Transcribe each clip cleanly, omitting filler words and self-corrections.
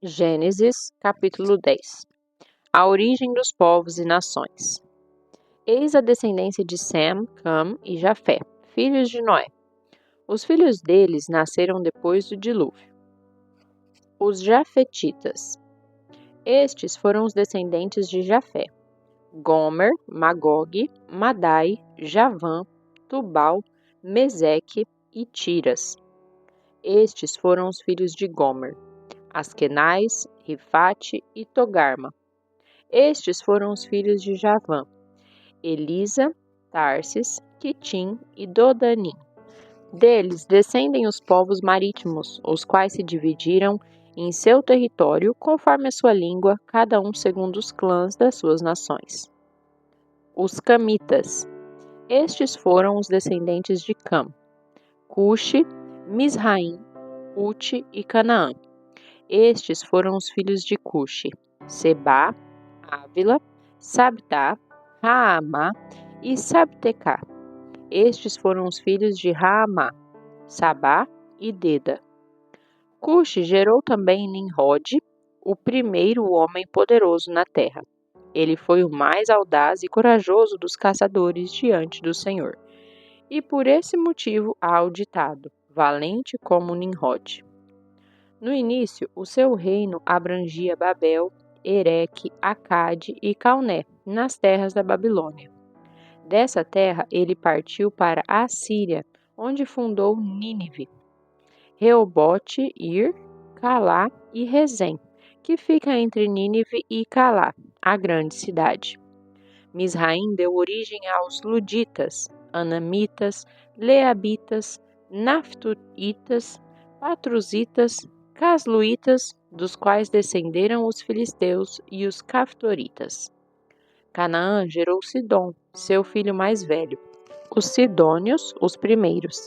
Gênesis, capítulo 10. A origem dos povos e nações. Eis a descendência de Sem, Cam e Jafé, filhos de Noé. Os filhos deles nasceram depois do dilúvio. Os Jafetitas. Estes foram os descendentes de Jafé: Gomer, Magog, Madai, Javã, Tubal, Meseque e Tiras. Estes foram os filhos de Gomer: Askenaz, Rifate e Togarma. Estes foram os filhos de Javã: Elisa, Tarsis, Quitim e Dodanim. Deles descendem os povos marítimos, os quais se dividiram em seu território, conforme a sua língua, cada um segundo os clãs das suas nações. Os Camitas. Estes foram os descendentes de Cam: Cuxi, Misraim, Pute e Canaã. Estes foram os filhos de Cuxi: Sebá, Ávila, Sabtá, Raamá e Sabtecá. Estes foram os filhos de Raamá: Sabá e Deda. Cuxi gerou também Nimrod, o primeiro homem poderoso na terra. Ele foi o mais audaz e corajoso dos caçadores diante do Senhor, e por esse motivo há o ditado: valente como Nimrod. No início, o seu reino abrangia Babel, Ereque, Acade e Calné, nas terras da Babilônia. Dessa terra ele partiu para a Assíria, onde fundou Nínive, Reobote, Ir, Calá e Rezém, que fica entre Nínive e Calá, a grande cidade. Misraim deu origem aos Luditas, Anamitas, Leabitas, Naftuitas, Patruzitas, Casluitas, dos quais descenderam os filisteus e os Caftoritas. Canaã gerou Sidom, seu filho mais velho, os Sidônios, os primeiros,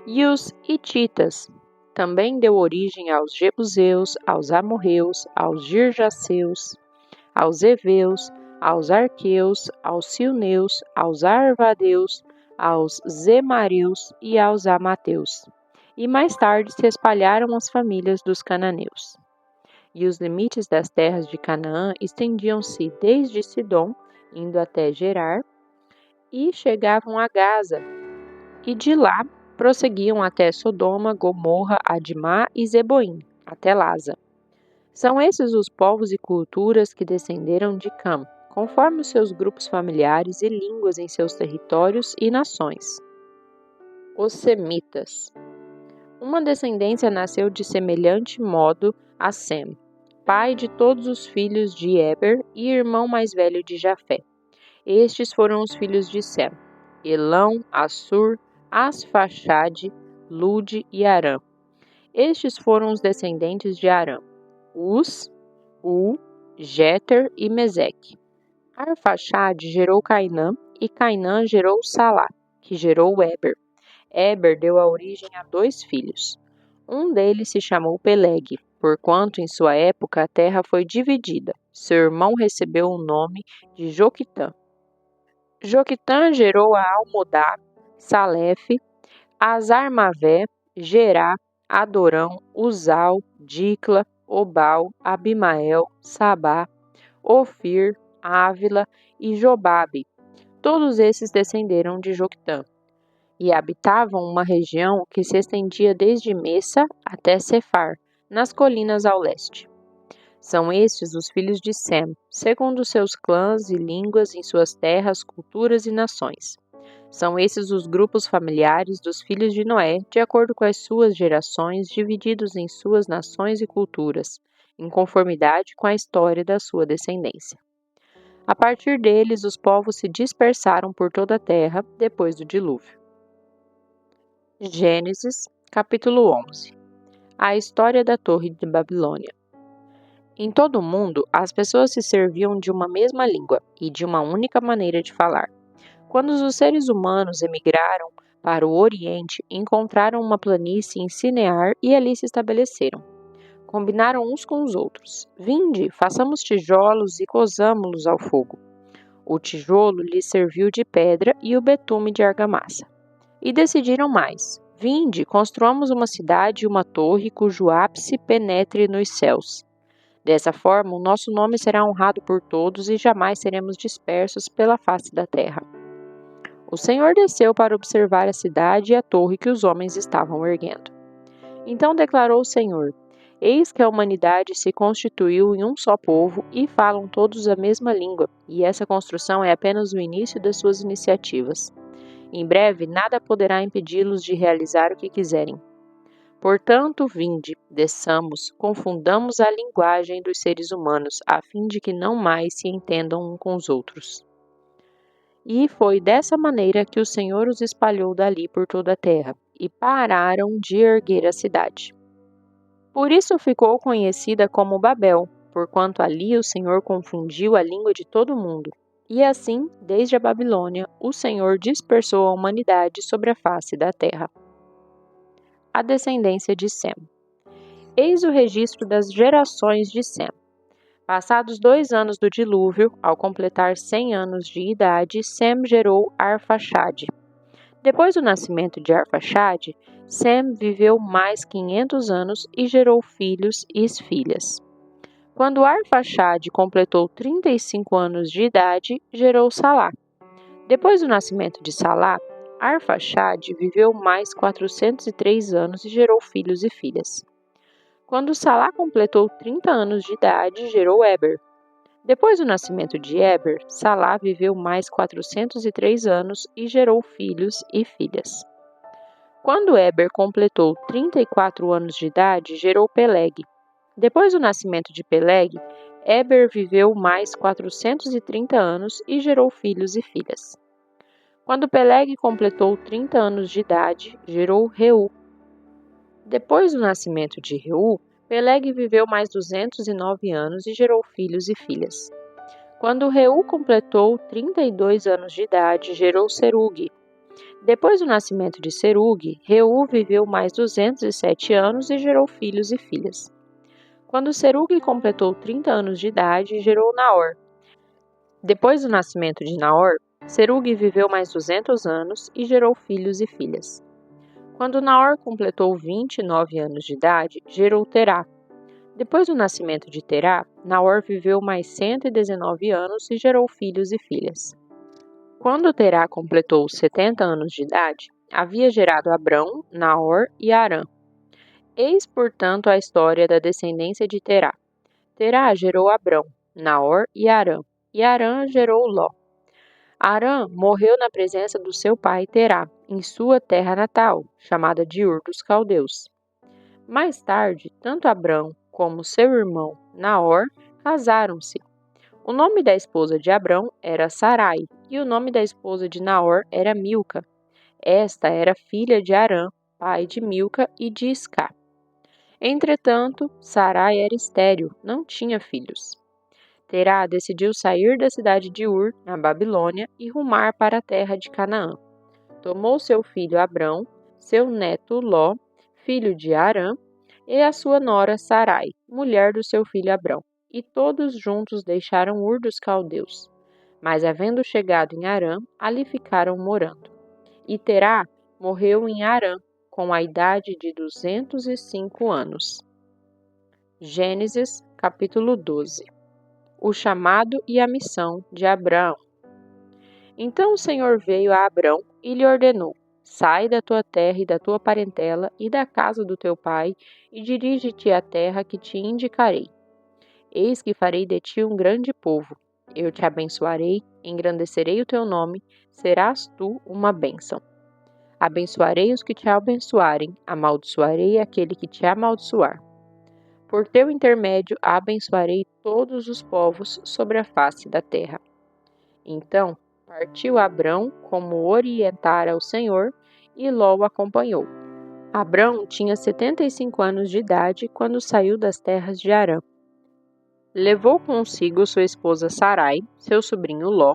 e os Hititas. Também deu origem aos Jebuseus, aos Amorreus, aos Girgaceus, aos Eveus, aos Arqueus, aos Silneus, aos Arvadeus, aos Zemareus e aos Amateus. E mais tarde se espalharam as famílias dos cananeus. E os limites das terras de Canaã estendiam-se desde Sidom, indo até Gerar, e chegavam a Gaza, e de lá prosseguiam até Sodoma, Gomorra, Admá e Zeboim, até Lasa. São esses os povos e culturas que descenderam de Cam, conforme os seus grupos familiares e línguas em seus territórios e nações. Os Semitas. Uma descendência nasceu de semelhante modo a Sem, pai de todos os filhos de Eber e irmão mais velho de Jafé. Estes foram os filhos de Sem: Elão, Assur, Asfaxade, Lude e Arã. Estes foram os descendentes de Arã: Uz, Jeter e Meseque. Arfaxade gerou Cainã, e Cainã gerou Salá, que gerou Eber. Eber deu a origem a 2 filhos. Um deles se chamou Peleg, porquanto em sua época a terra foi dividida. Seu irmão recebeu o nome de Joquitã. Joquitã gerou a Almodá, Salefe, Azarmavé, Gerá, Adorão, Uzal, Dicla, Obal, Abimael, Sabá, Ofir, Ávila e Jobabe. Todos esses descenderam de Joquitã e habitavam uma região que se estendia desde Messa até Sefar, nas colinas ao leste. São estes os filhos de Sem, segundo seus clãs e línguas em suas terras, culturas e nações. São esses os grupos familiares dos filhos de Noé, de acordo com as suas gerações, divididos em suas nações e culturas, em conformidade com a história da sua descendência. A partir deles, os povos se dispersaram por toda a terra depois do dilúvio. Gênesis, capítulo 11. A história da Torre de Babilônia. Em todo o mundo, as pessoas se serviam de uma mesma língua e de uma única maneira de falar. Quando os seres humanos emigraram para o Oriente, encontraram uma planície em Sinear e ali se estabeleceram. Combinaram uns com os outros: vinde, façamos tijolos e cozamo-los ao fogo. O tijolo lhes serviu de pedra e o betume de argamassa. E decidiram mais: vinde, construamos uma cidade e uma torre cujo ápice penetre nos céus. Dessa forma, o nosso nome será honrado por todos e jamais seremos dispersos pela face da terra. O Senhor desceu para observar a cidade e a torre que os homens estavam erguendo. Então declarou o Senhor: Eis que a humanidade se constituiu em um só povo e falam todos a mesma língua, e essa construção é apenas o início das suas iniciativas. Em breve, nada poderá impedi-los de realizar o que quiserem. Portanto, vinde, desçamos, confundamos a linguagem dos seres humanos, a fim de que não mais se entendam uns com os outros. E foi dessa maneira que o Senhor os espalhou dali por toda a terra, e pararam de erguer a cidade. Por isso ficou conhecida como Babel, porquanto ali o Senhor confundiu a língua de todo o mundo. E assim, desde a Babilônia, o Senhor dispersou a humanidade sobre a face da terra. A descendência de Sem. Eis o registro das gerações de Sem. Passados 2 anos do dilúvio, ao completar 100 anos de idade, Sem gerou Arfaxade. Depois do nascimento de Arfaxade, Sem viveu mais 500 anos e gerou filhos e filhas. Quando Arfaxade completou 35 anos de idade, gerou Salá. Depois do nascimento de Salá, Arfaxade viveu mais 403 anos e gerou filhos e filhas. Quando Salá completou 30 anos de idade, gerou Eber. Depois do nascimento de Eber, Salá viveu mais 403 anos e gerou filhos e filhas. Quando Eber completou 34 anos de idade, gerou Peleg. Depois do nascimento de Peleg, Eber viveu mais 430 anos e gerou filhos e filhas. Quando Peleg completou 30 anos de idade, gerou Reu. Depois do nascimento de Reu, Peleg viveu mais 209 anos e gerou filhos e filhas. Quando Reu completou 32 anos de idade, gerou Serug. Depois do nascimento de Serug, Reu viveu mais 207 anos e gerou filhos e filhas. Quando Serug completou 30 anos de idade, gerou Naor. Depois do nascimento de Naor, Serug viveu mais 200 anos e gerou filhos e filhas. Quando Naor completou 29 anos de idade, gerou Terá. Depois do nascimento de Terá, Naor viveu mais 119 anos e gerou filhos e filhas. Quando Terá completou 70 anos de idade, havia gerado Abrão, Naor e Harã. Eis, portanto, a história da descendência de Terá. Terá gerou Abrão, Naor e Harã gerou Ló. Harã morreu na presença do seu pai Terá, em sua terra natal, chamada de Ur dos Caldeus. Mais tarde, tanto Abrão como seu irmão Naor casaram-se. O nome da esposa de Abrão era Sarai, e o nome da esposa de Naor era Milca. Esta era filha de Harã, pai de Milca e de Iscá. Entretanto, Sarai era estéril, não tinha filhos. Terá decidiu sair da cidade de Ur, na Babilônia, e rumar para a terra de Canaã. Tomou seu filho Abrão, seu neto Ló, filho de Harã, e a sua nora Sarai, mulher do seu filho Abrão, e todos juntos deixaram Ur dos Caldeus. Mas, havendo chegado em Harã, ali ficaram morando. E Terá morreu em Harã, com a idade de 205 anos. Gênesis, capítulo 12. O chamado e a missão de Abraão. Então o Senhor veio a Abrão e lhe ordenou: Sai da tua terra e da tua parentela e da casa do teu pai, e dirige-te à terra que te indicarei. Eis que farei de ti um grande povo. Eu te abençoarei, engrandecerei o teu nome, serás tu uma bênção. Abençoarei os que te abençoarem, amaldiçoarei aquele que te amaldiçoar. Por teu intermédio abençoarei todos os povos sobre a face da terra. Então partiu Abrão como orientara o Senhor, e Ló o acompanhou. Abrão tinha 75 anos de idade quando saiu das terras de Harã. Levou consigo sua esposa Sarai, seu sobrinho Ló,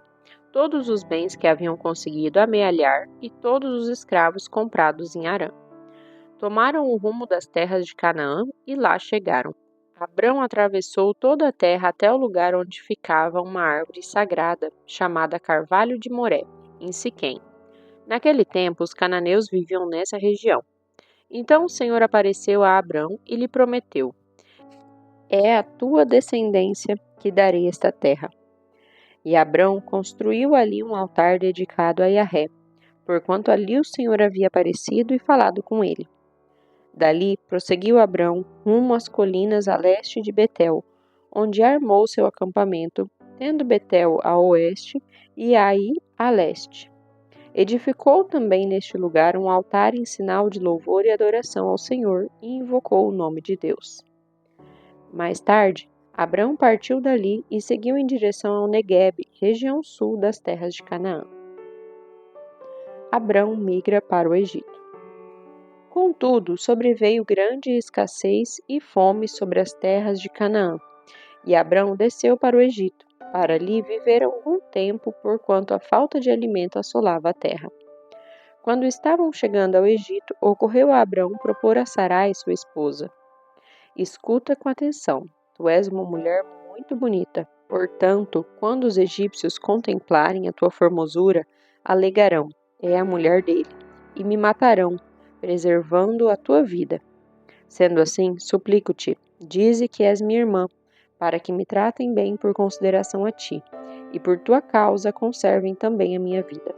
todos os bens que haviam conseguido amealhar e todos os escravos comprados em Harã. Tomaram o rumo das terras de Canaã e lá chegaram. Abrão atravessou toda a terra até o lugar onde ficava uma árvore sagrada, chamada Carvalho de Moré, em Siquém. Naquele tempo, os cananeus viviam nessa região. Então o Senhor apareceu a Abrão e lhe prometeu: é a tua descendência que darei esta terra. E Abrão construiu ali um altar dedicado a Yahvé, porquanto ali o Senhor havia aparecido e falado com ele. Dali prosseguiu Abrão rumo às colinas a leste de Betel, onde armou seu acampamento, tendo Betel a oeste e Ai a leste. Edificou também neste lugar um altar em sinal de louvor e adoração ao Senhor e invocou o nome de Deus. Mais tarde, Abrão partiu dali e seguiu em direção ao Neguebe, região sul das terras de Canaã. Abrão migra para o Egito. Contudo, sobreveio grande escassez e fome sobre as terras de Canaã, e Abrão desceu para o Egito, para ali viver algum tempo, porquanto a falta de alimento assolava a terra. Quando estavam chegando ao Egito, ocorreu a Abrão propor a Sarai, sua esposa: Escuta com atenção, tu és uma mulher muito bonita. Portanto, quando os egípcios contemplarem a tua formosura, alegarão: é a mulher dele, e me matarão, preservando a tua vida. Sendo assim, suplico-te, dize que és minha irmã, para que me tratem bem por consideração a ti, e por tua causa conservem também a minha vida.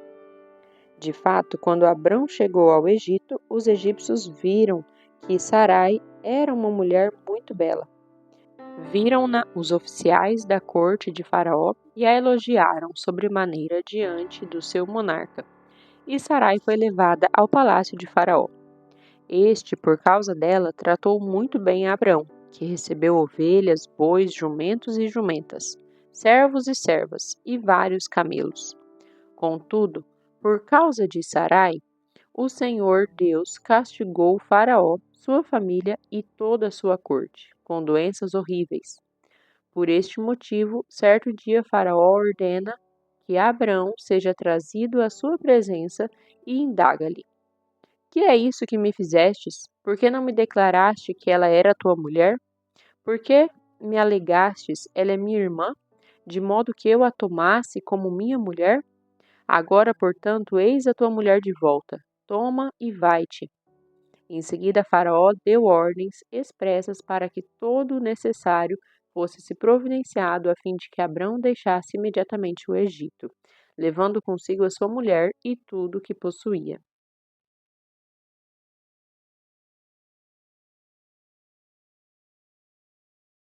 De fato, quando Abrão chegou ao Egito, os egípcios viram que Sarai era uma mulher muito bela. Viram-na os oficiais da corte de Faraó e a elogiaram sobremaneira diante do seu monarca. E Sarai foi levada ao palácio de Faraó. Este, por causa dela, tratou muito bem a Abrão, que recebeu ovelhas, bois, jumentos e jumentas, servos e servas, e vários camelos. Contudo, por causa de Sarai, o Senhor Deus castigou Faraó, sua família e toda a sua corte, com doenças horríveis. Por este motivo, certo dia Faraó ordena que Abrão seja trazido à sua presença e indaga-lhe: Que é isso que me fizestes? Por que não me declaraste que ela era tua mulher? Por que me alegastes, ela é minha irmã, de modo que eu a tomasse como minha mulher? Agora, portanto, eis a tua mulher de volta. Toma e vai-te. Em seguida, Faraó deu ordens expressas para que todo o necessário fosse se providenciado a fim de que Abrão deixasse imediatamente o Egito, levando consigo a sua mulher e tudo o que possuía.